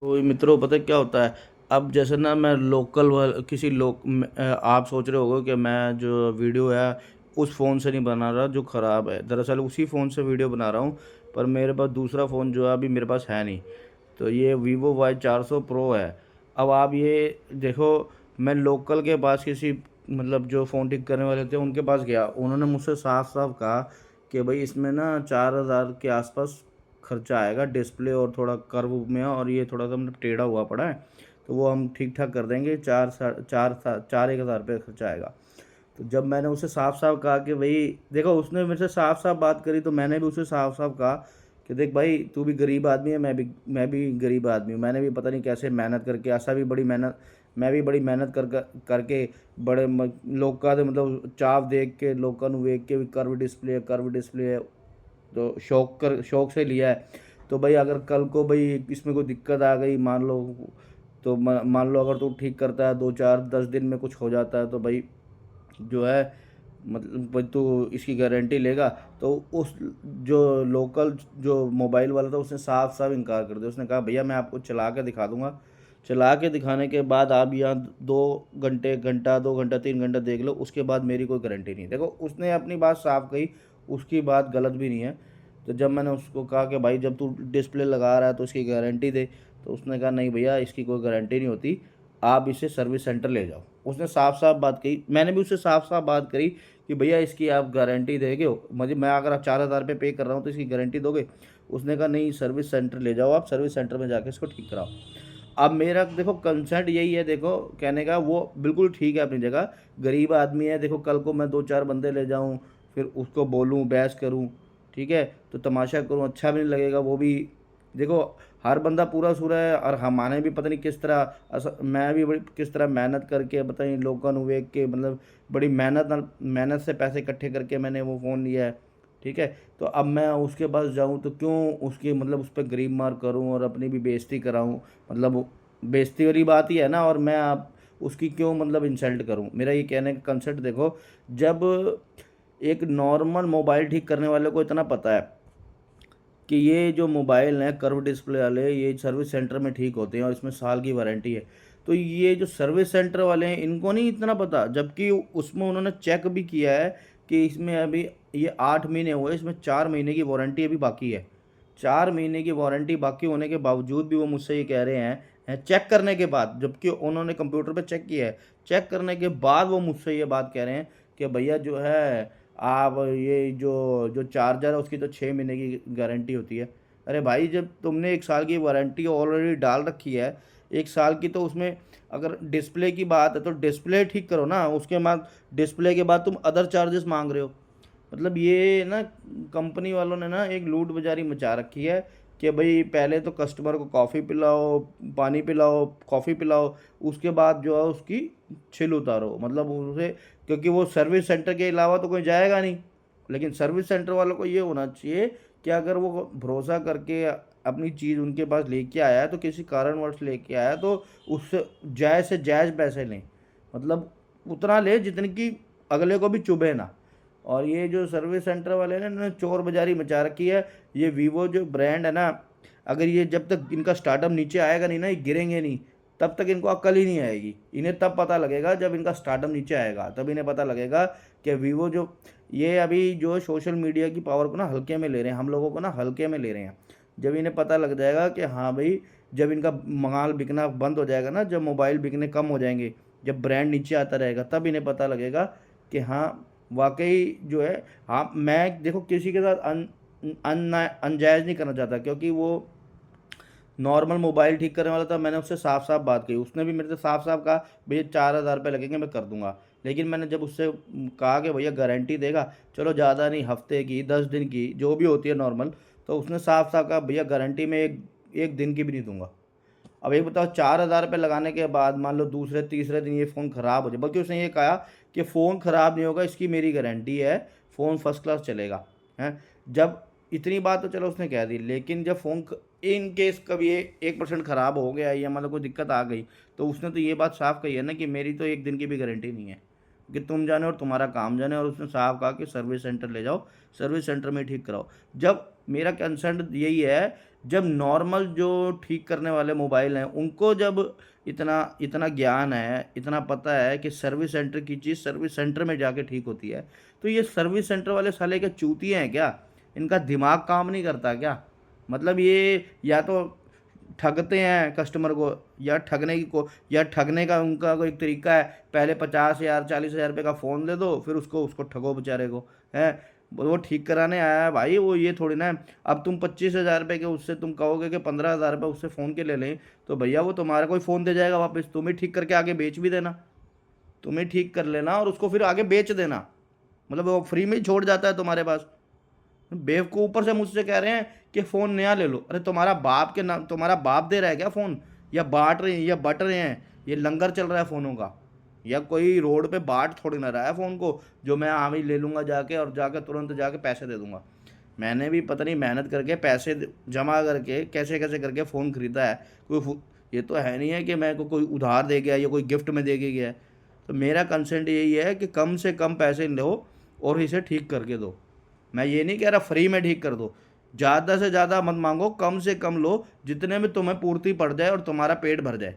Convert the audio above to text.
तो मित्रों पता है क्या होता है। अब जैसे ना मैं लोकल किसी आप सोच रहे होगे कि मैं जो वीडियो है उस फ़ोन से नहीं बना रहा जो ख़राब है, दरअसल उसी फ़ोन से वीडियो बना रहा हूँ। पर मेरे पास दूसरा फ़ोन जो है अभी मेरे पास है नहीं। तो ये वीवो वाई 400 प्रो है। अब आप ये देखो, मैं लोकल के पास किसी मतलब जो फ़ोन ठीक करने वाले थे उनके पास गया, उन्होंने मुझसे साफ साफ कहा कि भाई इसमें ना 4,000 के आसपास खर्चा आएगा, डिस्प्ले और थोड़ा कर्व में, और ये थोड़ा सा मतलब टेढ़ा हुआ पड़ा है, तो वो हम ठीक ठाक कर देंगे, 4 एक हज़ार रुपये खर्चा आएगा। तो जब मैंने उसे साफ साफ कहा कि भाई देखो, उसने मेरे से साफ साफ बात करी, तो मैंने भी उसे साफ साफ कहा कि देख भाई, तू भी गरीब आदमी है, मैं भी गरीब आदमी हूँ, मैंने भी पता नहीं कैसे मेहनत करके, ऐसा भी बड़ी मेहनत, मैं भी बड़ी मेहनत करके बड़े लोग का मतलब चाव देख के, लोगों ਨੂੰ ਵੇਖ के भी कर्व डिस्प्ले है, तो शौक से लिया है। तो भाई अगर कल को भाई इसमें कोई दिक्कत आ गई, मान लो, तो मान लो अगर तू ठीक करता है, 2 4 10 दिन में कुछ हो जाता है, तो भाई जो है मतलब भाई तू इसकी गारंटी लेगा। तो उस जो लोकल जो मोबाइल वाला था उसने साफ साफ इनकार कर दिया। उसने कहा भैया मैं आपको चला के दिखा दूंगा, चला के दिखाने के बाद आप यहाँ 2 घंटा 2 घंटा 3 घंटा देख लो, उसके बाद मेरी कोई गारंटी नहीं। देखो, उसने अपनी बात साफ कही, उसकी बात गलत भी नहीं है। तो जब मैंने उसको कहा कि भाई जब तू डिस्प्ले लगा रहा है तो इसकी गारंटी दे, तो उसने कहा नहीं भैया, इसकी कोई गारंटी नहीं होती, आप इसे सर्विस सेंटर ले जाओ। उसने साफ साफ बात कही, मैंने भी उससे साफ साफ बात करी कि भैया इसकी आप गारंटी देंगे हो, मुझे, मैं अगर आप 4,000 रुपये पे कर रहा हूँ तो इसकी गारंटी दोगे? उसने कहा नहीं, सर्विस सेंटर ले जाओ, आप सर्विस सेंटर में जाके इसको ठीक कराओ। अब मेरा देखो कंसर्ट यही है, देखो कहने का वो बिल्कुल ठीक है अपनी जगह, गरीब आदमी है। देखो कल को मैं 2 4 बंदे ले जाऊँ, फिर उसको बोलूँ, बहस करूँ, ठीक है, तो तमाशा करूँ, अच्छा भी नहीं लगेगा। वो भी देखो, हर बंदा पूरा सूरा है, और हमारे भी पता नहीं किस तरह मैं भी बड़ी किस तरह मेहनत करके, पता नहीं लोगों को वेख के, मतलब बड़ी मेहनत से पैसे इकट्ठे करके मैंने वो फ़ोन लिया है, ठीक है। तो अब मैं उसके पास जाऊँ तो क्यों उसकी मतलब उस पर गरीब मार करूँ और अपनी भी बेइज्जती कराऊँ? मतलब बेइज्जती वाली बात ही है ना, और मैं आप उसकी क्यों मतलब इंसल्ट करूँ? मेरा ये कहने का कंसेप्ट देखो, जब एक नॉर्मल मोबाइल ठीक करने वाले को इतना पता है कि ये जो मोबाइल हैं कर्व डिस्प्ले वाले, ये सर्विस सेंटर में ठीक होते हैं और इसमें साल की वारंटी है, तो ये जो सर्विस सेंटर वाले हैं इनको नहीं इतना पता, जबकि उसमें उन्होंने चेक भी किया है कि इसमें अभी ये 8 महीने हुए, इसमें 4 महीने की वारंटी अभी बाकी है। 4 महीने की वारंटी बाकी होने के बावजूद भी वो मुझसे ये कह रहे हैं चेक करने के बाद, जबकि उन्होंने कंप्यूटर पे चेक किया है, चेक करने के बाद वो मुझसे ये बात कह रहे हैं कि भैया जो है, आप ये जो जो चार्जर है उसकी तो 6 महीने की गारंटी होती है। अरे भाई, जब तुमने 1 साल की वारंटी ऑलरेडी डाल रखी है, 1 साल की, तो उसमें अगर डिस्प्ले की बात है तो डिस्प्ले ठीक करो ना, उसके बाद डिस्प्ले के बाद तुम अदर चार्जेस मांग रहे हो। मतलब ये ना, कंपनी वालों ने ना एक लूट बाजारी मचा रखी है कि भाई पहले तो कस्टमर को कॉफ़ी पिलाओ, पानी पिलाओ, कॉफ़ी पिलाओ, उसके बाद जो है उसकी छिल उतारो, मतलब उसे, क्योंकि वो सर्विस सेंटर के अलावा तो कोई जाएगा नहीं। लेकिन सर्विस सेंटर वालों को ये होना चाहिए कि अगर वो भरोसा करके अपनी चीज़ उनके पास लेके आया है, तो किसी कारणवश लेके आया है, तो उससे जायज़ से जायज़ पैसे लें, मतलब उतना ले जितने की अगले को भी चुभे ना। और ये जो सर्विस सेंटर वाले ने इन्होंने चोर बाजारी मचा रखी है। ये वीवो जो ब्रांड है ना, अगर ये जब तक इनका स्टार्टअप नीचे आएगा नहीं ना, ये गिरेंगे नहीं, तब तक इनको अक्ल ही नहीं आएगी। इन्हें तब पता लगेगा जब इनका स्टार्टअप नीचे आएगा, तब इन्हें पता लगेगा कि वीवो जो, ये अभी जो सोशल मीडिया की पावर को ना हल्के में ले रहे हैं, हम लोगों को ना हल्के में ले रहे हैं। जब इन्हें पता लग जाएगा कि हाँ भाई, जब इनका माल बिकना बंद हो जाएगा ना, जब मोबाइल बिकने कम हो जाएंगे, जब ब्रांड नीचे आता रहेगा, तब इन्हें पता लगेगा कि हाँ वाकई जो है, हाँ मैं देखो किसी के साथ अनजायज़ नहीं करना चाहता, क्योंकि वो नॉर्मल मोबाइल ठीक करने वाला था, मैंने उससे साफ साफ बात कही, उसने भी मेरे से साफ साफ कहा भैया 4,000 रुपये लगेंगे, मैं कर दूंगा। लेकिन मैंने जब उससे कहा कि भैया गारंटी देगा, चलो ज़्यादा नहीं, हफ्ते की 10 दिन की जो भी होती है नॉर्मल, तो उसने साफ साफ कहा भैया गारंटी में एक एक दिन की भी नहीं दूंगा। अब ये बताओ, 4,000 रुपये लगाने के बाद मान लो दूसरे तीसरे दिन ये फ़ोन ख़राब हो जाए, बल्कि उसने ये कहा कि फ़ोन ख़राब नहीं होगा, इसकी मेरी गारंटी है, फ़ोन फर्स्ट क्लास चलेगा। हैं, जब इतनी बात तो चलो उसने कह दी, लेकिन जब फ़ोन इन केस कभी 1% ख़राब हो गया या मतलब कोई दिक्कत आ गई, तो उसने तो ये बात साफ कही है ना कि मेरी तो एक दिन की भी गारंटी नहीं है, कि तुम जाने और तुम्हारा काम जाने। और उसने साफ कहा कि सर्विस सेंटर ले जाओ, सर्विस सेंटर में ठीक कराओ। जब मेरा कंसर्न यही है, जब नॉर्मल जो ठीक करने वाले मोबाइल हैं उनको जब इतना इतना ज्ञान है, इतना पता है कि सर्विस सेंटर की चीज़ सर्विस सेंटर में जाके ठीक होती है, तो ये सर्विस सेंटर वाले साले क्या चूतिए हैं क्या? इनका दिमाग काम नहीं करता क्या? मतलब ये या तो ठगते हैं कस्टमर को, या ठगने का उनका कोई तरीका है, पहले 50,000 40,000 रुपये का फ़ोन दे दो, फिर उसको ठगो बेचारे को, हैं? वो ठीक कराने आया है भाई, वो ये थोड़ी ना है। अब तुम 25,000 रुपये के उससे तुम कहोगे कि 15,000 रुपये उससे फ़ोन के ले लें, तो भैया वो तुम्हारा कोई फ़ोन दे जाएगा वापस, तुम ही ठीक करके आगे बेच भी देना। तुम ही ठीक कर लेना और उसको फिर आगे बेच देना, मतलब वो फ्री में ही छोड़ जाता है तुम्हारे पास। बेवकूफ़ ऊपर से मुझसे कह रहे हैं कि फ़ोन नया ले लो। अरे तुम्हारा बाप के नाम तुम्हारा बाप दे रहा है क्या फ़ोन, या बाँट रहे हैं या बँट रहे हैं? ये लंगर चल रहा है फ़ोनों का, या कोई रोड पे बाँट थोड़ी ना रहा है फ़ोन को, जो मैं हाँ भाई ले लूँगा जाके और जाके तुरंत जाके पैसे दे दूँगा। मैंने भी पता नहीं मेहनत करके पैसे जमा करके कैसे कैसे करके फ़ोन खरीदा है। ये तो है नहीं है कि मेरे को कोई उधार दे गया या कोई गिफ्ट में दे के गया है। तो मेरा कंसेंट यही है कि कम से कम पैसे लो और इसे ठीक करके दो। मैं ये नहीं कह रहा फ्री में ठीक कर दो, ज़्यादा से ज़्यादा मत मांगो, कम से कम लो जितने में तुम्हें पूर्ति पड़ जाए और तुम्हारा पेट भर जाए।